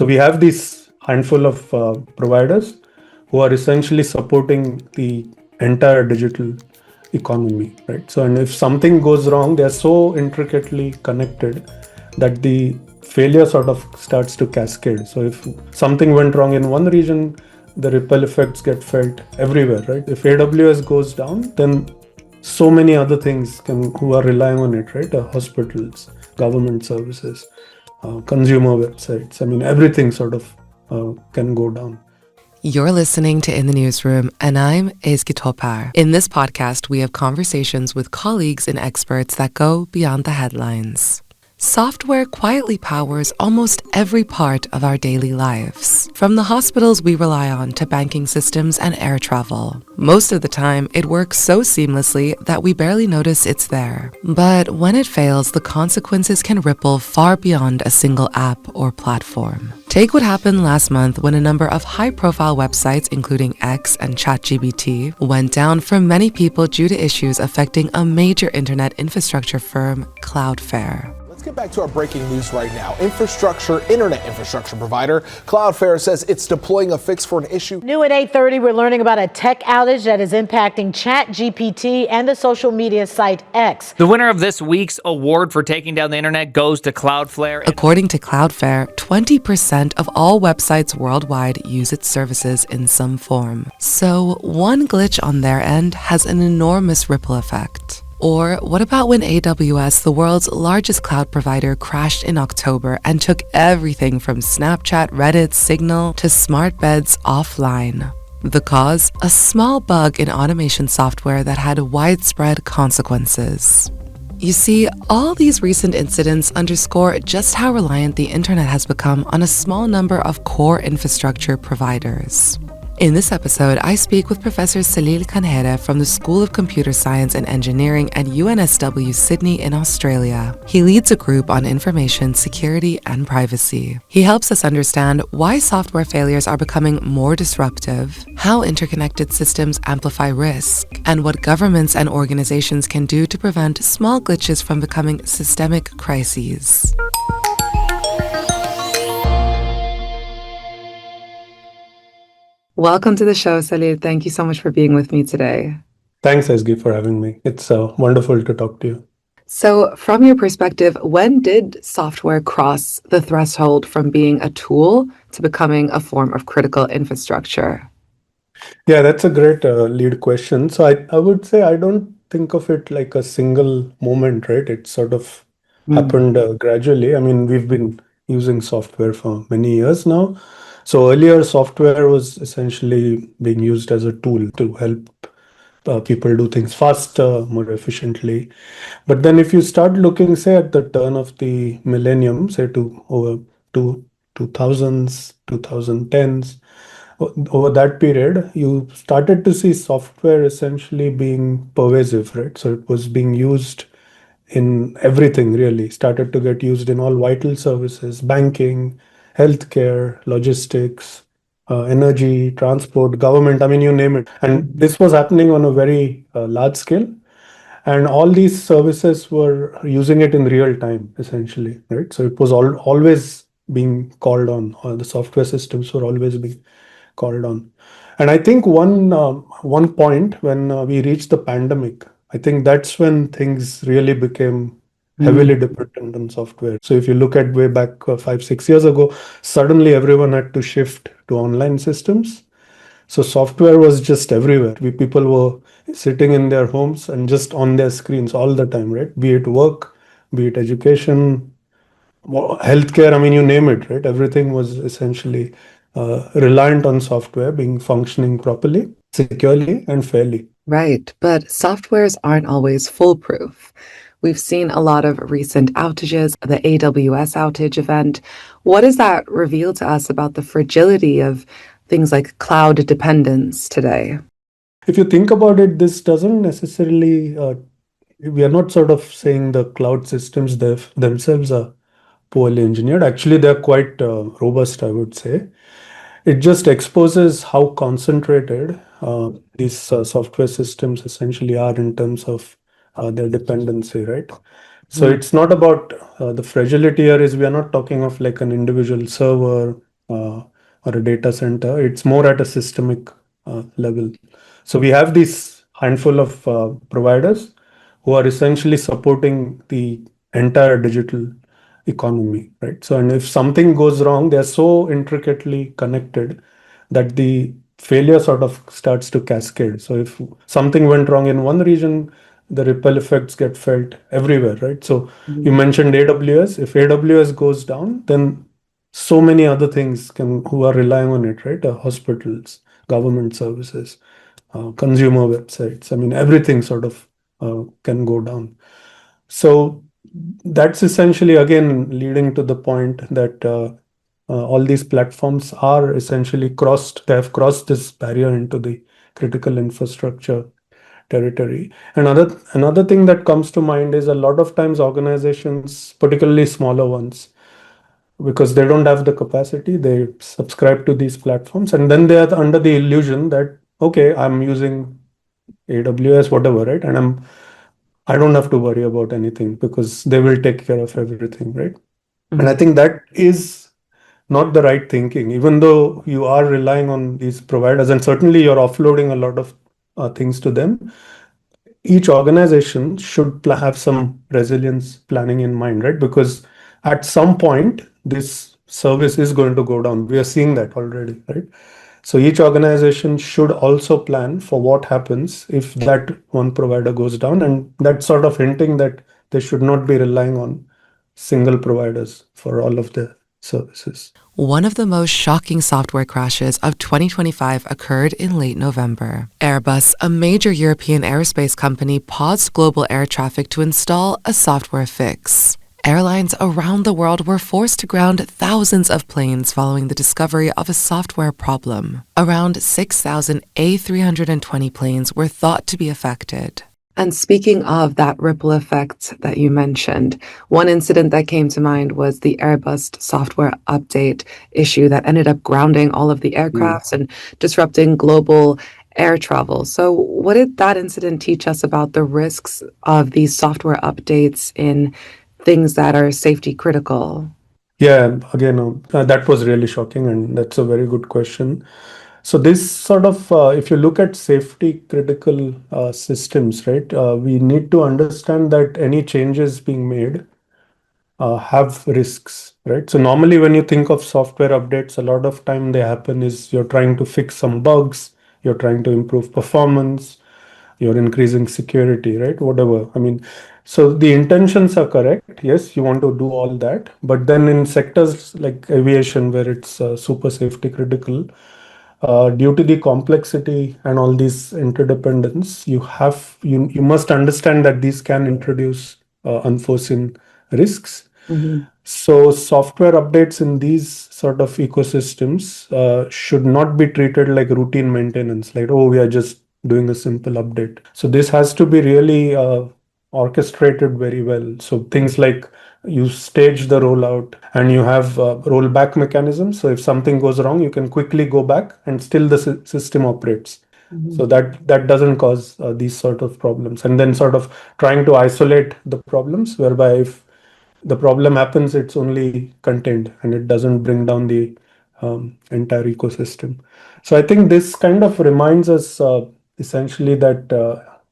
So we have this handful of providers who are essentially supporting the entire digital economy, right? So, and if something goes wrong, they are so intricately connected that the failure sort of starts to cascade. So, if something went wrong in one region, the ripple effects get felt everywhere, right? If AWS goes down, then so many other things who are relying on it, right? Hospitals, government services, consumer websites. I mean, everything sort of can go down. You're listening to In the Newsroom, and I'm Ezgi. In this podcast, we have conversations with colleagues and experts that go beyond the headlines. Software quietly powers almost every part of our daily lives, from the hospitals we rely on to banking systems and air travel. Most of the time, it works so seamlessly that we barely notice it's there. But when it fails, the consequences can ripple far beyond a single app or platform. Take what happened last month when a number of high-profile websites, including X and ChatGPT, went down for many people due to issues affecting a major internet infrastructure firm, Cloudflare. Let's get back to our breaking news right now. Internet infrastructure provider Cloudflare says it's deploying a fix for an issue. New at 8:30, we're learning about a tech outage that is impacting ChatGPT and the social media site X. The winner of this week's award for taking down the internet goes to Cloudflare. According to Cloudflare, 20% of all websites worldwide use its services in some form. So one glitch on their end has an enormous ripple effect. Or what about when AWS, the world's largest cloud provider, crashed in October and took everything from Snapchat, Reddit, Signal to smart beds offline? The cause? A small bug in automation software that had widespread consequences. You see, all these recent incidents underscore just how reliant the internet has become on a small number of core infrastructure providers. In this episode, I speak with Professor Salil Kanhere from the School of Computer Science and Engineering at UNSW Sydney in Australia. He leads a group on information security and privacy. He helps us understand why software failures are becoming more disruptive, how interconnected systems amplify risk, and what governments and organizations can do to prevent small glitches from becoming systemic crises. Welcome to the show, Salil. Thank you so much for being with me today. Thanks, Ezgi, for having me. It's wonderful to talk to you. So, from your perspective, when did software cross the threshold from being a tool to becoming a form of critical infrastructure? Yeah, that's a great lead question. So I would say I don't think of it like a single moment, right? It sort of happened gradually. I mean, we've been using software for many years now. So earlier, software was essentially being used as a tool to help people do things faster, more efficiently. But then if you start looking, say, at the turn of the millennium, say to 2000s, 2010s, over that period, you started to see software essentially being pervasive, right? So it was being used in everything, really. Started to get used in all vital services, banking, healthcare, logistics, energy, transport, government, I mean, you name it. And this was happening on a very large scale. And all these services were using it in real time, essentially, right? So it was always being called on, or the software systems were always being called on. And I think one point when we reached the pandemic, I think that's when things really became heavily dependent on software. So if you look at way back 5-6 years ago, suddenly everyone had to shift to online systems. So software was just everywhere. People were sitting in their homes and just on their screens all the time, right? Be it work, be it education, healthcare, I mean, you name it, right? Everything was essentially reliant on software being functioning properly, securely, and fairly. Right, but softwares aren't always foolproof. We've seen a lot of recent outages, the AWS outage event. What does that reveal to us about the fragility of things like cloud dependence today? If you think about it, this doesn't necessarily, we are not sort of saying the cloud systems themselves are poorly engineered. Actually, they're quite robust, I would say. It just exposes how concentrated these software systems essentially are in terms of their dependency, right? So it's not about the fragility here is we are not talking of like an individual server or a data center. It's more at a systemic level. So we have this handful of providers who are essentially supporting the entire digital economy, right? So, and if something goes wrong, they're so intricately connected that the failure sort of starts to cascade. So, if something went wrong in one region, the ripple effects get felt everywhere, right? So, you Mhm. mentioned AWS. If AWS goes down, then so many other things can who are relying on it, right? Hospitals, government services, consumer websites. I mean, everything sort of can go down. So that's essentially again leading to the point that all these platforms are essentially they have crossed this barrier into the critical infrastructure territory. Another thing that comes to mind is a lot of times organizations, particularly smaller ones, because they don't have the capacity, they subscribe to these platforms and then they are under the illusion that, okay, I'm using AWS, whatever, right? And I don't have to worry about anything because they will take care of everything, right? And I Mhm. think that is not the right thinking, even though you are relying on these providers and certainly you're offloading a lot of things to them. Each organization should have some resilience planning in mind, right? Because at some point, this service is going to go down. We are seeing that already, right? So each organization should also plan for what happens if that one provider goes down. And that's sort of hinting that they should not be relying on single providers for all of their services. One of the most shocking software crashes of 2025 occurred in late November. Airbus, a major European aerospace company, paused global air traffic to install a software fix. Airlines around the world were forced to ground thousands of planes following the discovery of a software problem. Around 6,000 A320 planes were thought to be affected. And speaking of that ripple effect that you mentioned, one incident that came to mind was the Airbus software update issue that ended up grounding all of the Mm. aircrafts and disrupting global air travel. So, what did that incident teach us about the risks of these software updates in things that are safety critical? Yeah, again, that was really shocking, and that's a very good question. So this sort of, if you look at safety critical systems, right, we need to understand that any changes being made have risks, right? So normally when you think of software updates, a lot of time they happen is you're trying to fix some bugs, you're trying to improve performance, you're increasing security, right? Whatever. I mean, so the intentions are correct. Yes, you want to do all that. But then in sectors like aviation, where it's super safety critical, due to the complexity and all these interdependence, you must understand that these can introduce unforeseen risks. Mhm. So software updates in these sort of ecosystems should not be treated like routine maintenance, like, oh, we are just doing a simple update. So this has to be really orchestrated very well. So things like you stage the rollout and you have rollback mechanisms. So if something goes wrong, you can quickly go back and still the system operates. So that doesn't cause these sort of problems. And then sort of trying to isolate the problems, whereby if the problem happens, it's only contained and it doesn't bring down the entire ecosystem. So I think this kind of reminds us essentially that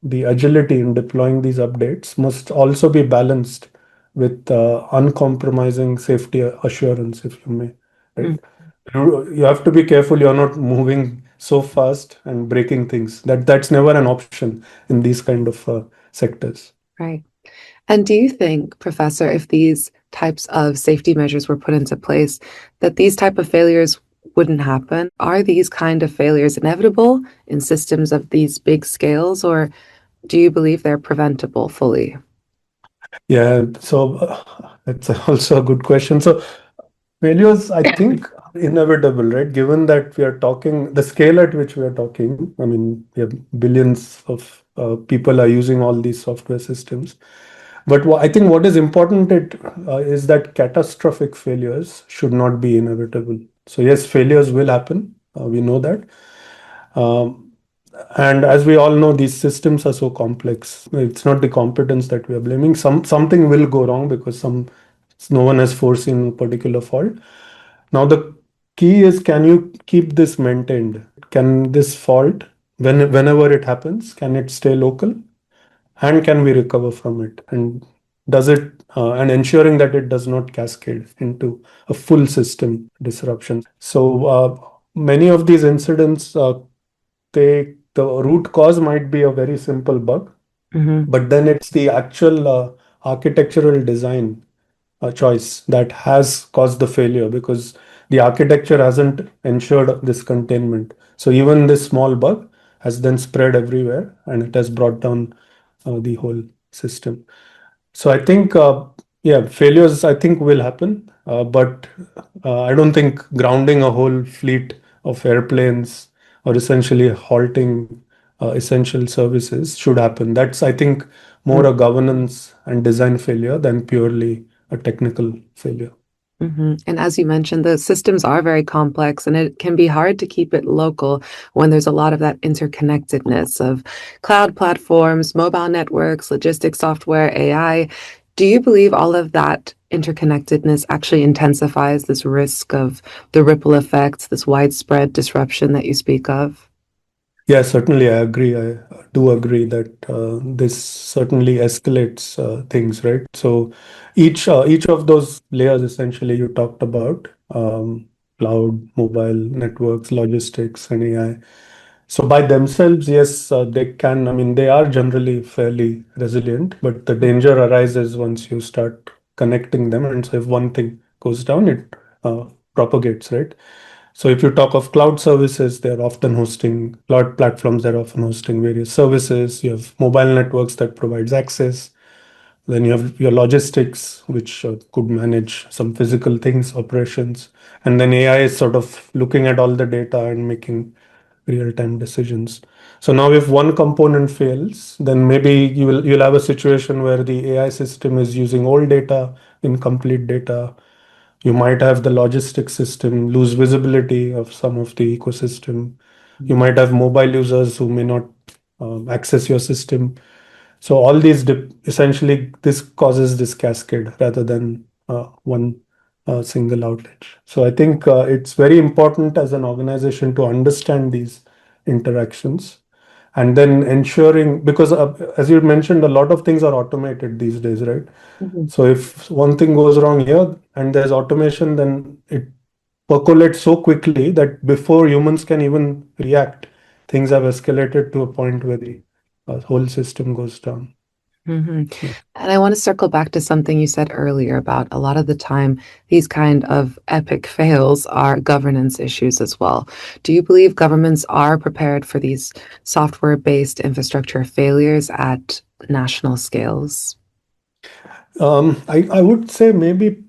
the agility in deploying these updates must also be balanced with uncompromising safety assurance, if you may, right? You have to be careful you're not moving so fast and breaking things. That's never an option in these kind of sectors. Right. And do you think, Professor, if these types of safety measures were put into place, that these type of failures wouldn't happen? Are these kind of failures inevitable in systems of these big scales, or do you believe they're preventable fully? Yeah, so that's also a good question. So failures, I think, are inevitable, right? Given that we are talking the scale at which we are talking, I mean, we have billions of people are using all these software systems. But I think what is important is that catastrophic failures should not be inevitable. So yes, failures will happen. We know that. Um, and as we all know, these systems are so complex. It's not the competence that we are blaming. Something will go wrong because no one has foreseen a particular fault. Now the key is, can you keep this maintained? Can this fault, whenever it happens, can it stay local? And can we recover from it? And does it, and ensuring that it does not cascade into a full system disruption. So many of these incidents, the root cause might be a very simple bug, but then it's the actual architectural design choice that has caused the failure, because the architecture hasn't ensured this containment. So even this small bug has then spread everywhere, and it has brought down the whole system. So I think, yeah, failures I think will happen, but I don't think grounding a whole fleet of airplanes or essentially halting essential services should happen. That's, I think, more a governance and design failure than purely a technical failure. And as you mentioned, the systems are very complex, and it can be hard to keep it local when there's a lot of that interconnectedness of cloud platforms, mobile networks, logistics software, AI. Do you believe all of that interconnectedness actually intensifies this risk of the ripple effects, this widespread disruption that you speak of? Yeah, certainly, I agree. I do agree that this certainly escalates things, right? So each of those layers, essentially, you talked about, cloud, mobile networks, logistics, and AI. So by themselves, yes, they can. I mean, they are generally fairly resilient, but the danger arises once you start connecting them. And so if one thing goes down, it propagates, right? So if you talk of cloud services, they're often hosting cloud platforms that are often hosting various services. You have mobile networks that provides access. Then you have your logistics, which could manage some physical things, operations. And then AI is sort of looking at all the data and making real-time decisions. So now if one component fails, then maybe you'll have a situation where the AI system is using old data, incomplete data. You might have the logistics system lose visibility of some of the ecosystem. You might have mobile users who may not access your system. So all these essentially this causes this cascade rather than one single outage. So I think it's very important as an organization to understand these interactions, and then ensuring, because as you mentioned, a lot of things are automated these days, right? So if one thing goes wrong here and there's automation, then it percolates so quickly that before humans can even react, things have escalated to a point where the whole system goes down. hmm Yeah. And I want to circle back to something you said earlier about a lot of the time, these kind of epic fails are governance issues as well. Do you believe governments are prepared for these software-based infrastructure failures at national scales? I would say maybe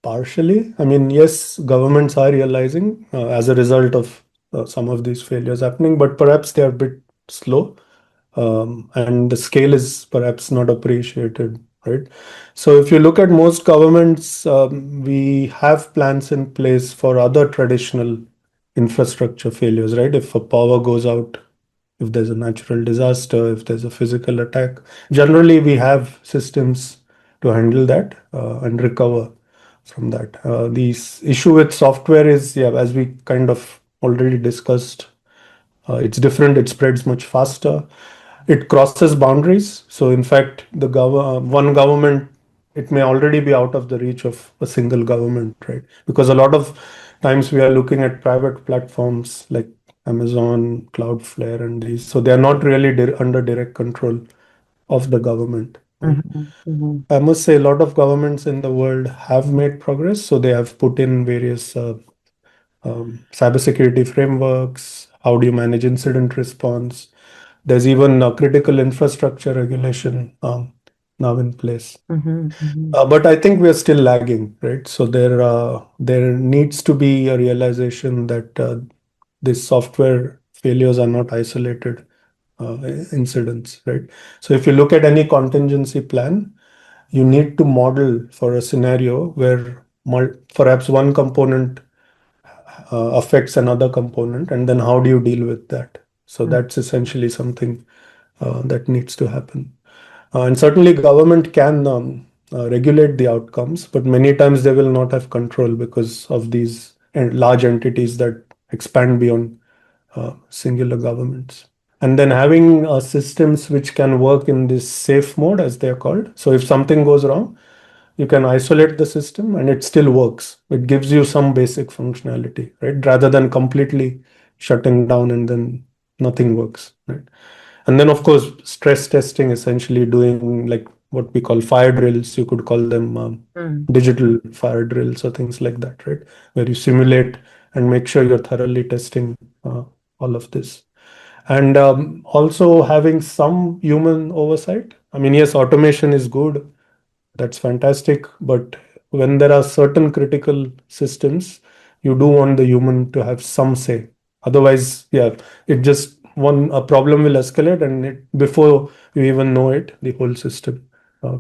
partially. I mean, yes, governments are realizing as a result of some of these failures happening, but perhaps they are a bit slow, and the scale is perhaps not appreciated, right? So if you look at most governments, we have plans in place for other traditional infrastructure failures, right? If a power goes out, if there's a natural disaster, if there's a physical attack, generally we have systems to handle that and recover from that. The issue with software is, yeah, as we kind of already discussed, it's different. It spreads much faster. It crosses boundaries. So, in fact, one government, it may already be out of the reach of a single government, right? Because a lot of times we are looking at private platforms like Amazon, Cloudflare, and these. So they are not really under direct control of the government, right? Mhm, mhm, I must say, a lot of governments in the world have made progress. So they have put in various cybersecurity frameworks. How do you manage incident response? There's even a critical infrastructure regulation now in place. mhm, mhm, But I think we are still lagging, right? So there needs to be a realization that these software failures are not isolated incidents, right? So if you look at any contingency plan, you need to model for a scenario where perhaps one component affects another component, and then how do you deal with that? So that's essentially something that needs to happen. And certainly government can regulate the outcomes, but many times they will not have control because of these and large entities that expand beyond singular governments. And then having systems which can work in this safe mode, as they are called. So if something goes wrong, you can isolate the system and it still works. It gives you some basic functionality, right? Rather than completely shutting down and then nothing works, right? And then, of course, stress testing, essentially doing like what we call fire drills. You could call them digital fire drills or things like that, right? Where you simulate and make sure you're thoroughly testing all of this. And also having some human oversight. I mean, yes, automation is good, that's fantastic. But when there are certain critical systems, you do want the human to have some say. Otherwise, yeah, it just a problem will escalate, and before you even know it, the whole system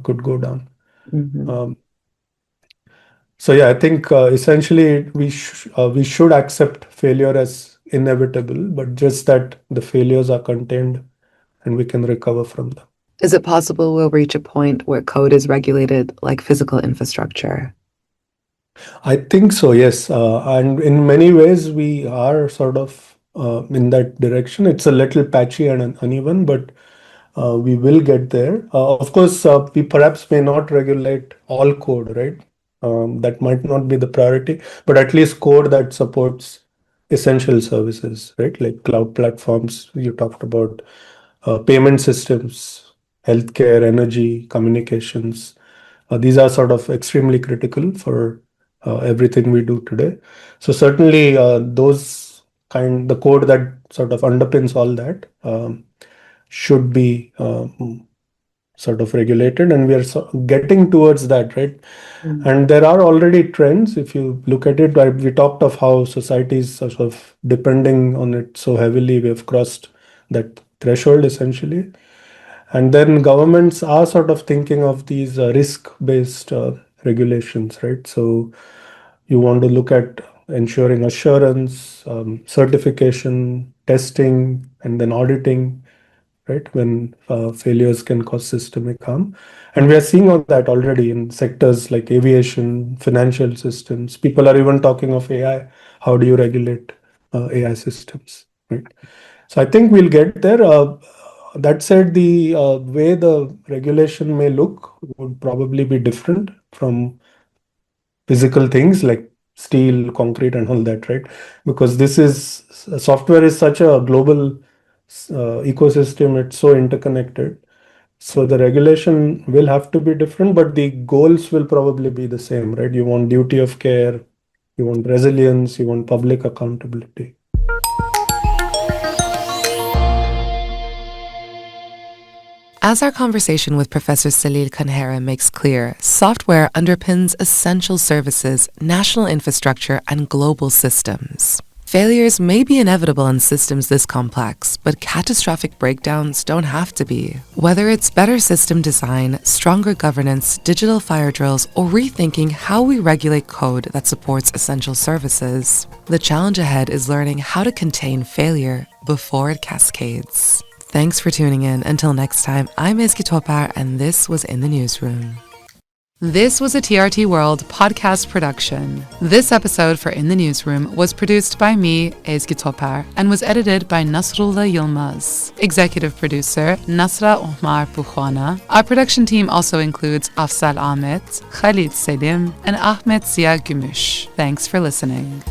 could go down. Um, so yeah, I think essentially we should accept failure as inevitable, but just that the failures are contained and we can recover from them. Is it possible we'll reach a point where code is regulated like physical infrastructure? I think so, yes. And in many ways, we are sort of in that direction. It's a little patchy and uneven, but we will get there. Of course, we perhaps may not regulate all code, right? That might not be the priority, but at least code that supports essential services, right? Like cloud platforms you talked about, payment systems, healthcare, energy, communications. These are sort of extremely critical for everything we do today. So certainly the code that sort of underpins all that should be sort of regulated, and we are getting towards that, right? And there are already trends. If you look at it, we talked of how society is sort of depending on it so heavily. We have crossed that threshold essentially. And then governments are sort of thinking of these risk-based regulations, right? So you want to look at ensuring assurance, certification, testing, and then auditing, right? When failures can cause systemic harm. And we are seeing all that already in sectors like aviation, financial systems. People are even talking of AI. How do you regulate AI systems, right? So I think we'll get there. That said, the way the regulation may look would probably be different from physical things like steel, concrete, and all that, right? Because software is such a global ecosystem, it's so interconnected. So the regulation will have to be different, but the goals will probably be the same, right? You want duty of care, you want resilience, you want public accountability. As our conversation with Professor Salil Kanhere makes clear, software underpins essential services, national infrastructure, and global systems. Failures may be inevitable in systems this complex, but catastrophic breakdowns don't have to be. Whether it's better system design, stronger governance, digital fire drills, or rethinking how we regulate code that supports essential services, the challenge ahead is learning how to contain failure before it cascades. Thanks for tuning in. Until next time, I'm Ezgi, and this was In the Newsroom. This was a TRT World podcast production. This episode for In the Newsroom was produced by me, Ezgi, and was edited by Nasrullah Yilmaz. Executive producer, Nasra Omar Bwana. Our production team also includes Afzal Ahmed, Khaled Selim, and Ahmed Ziya Gumus. Thanks for listening.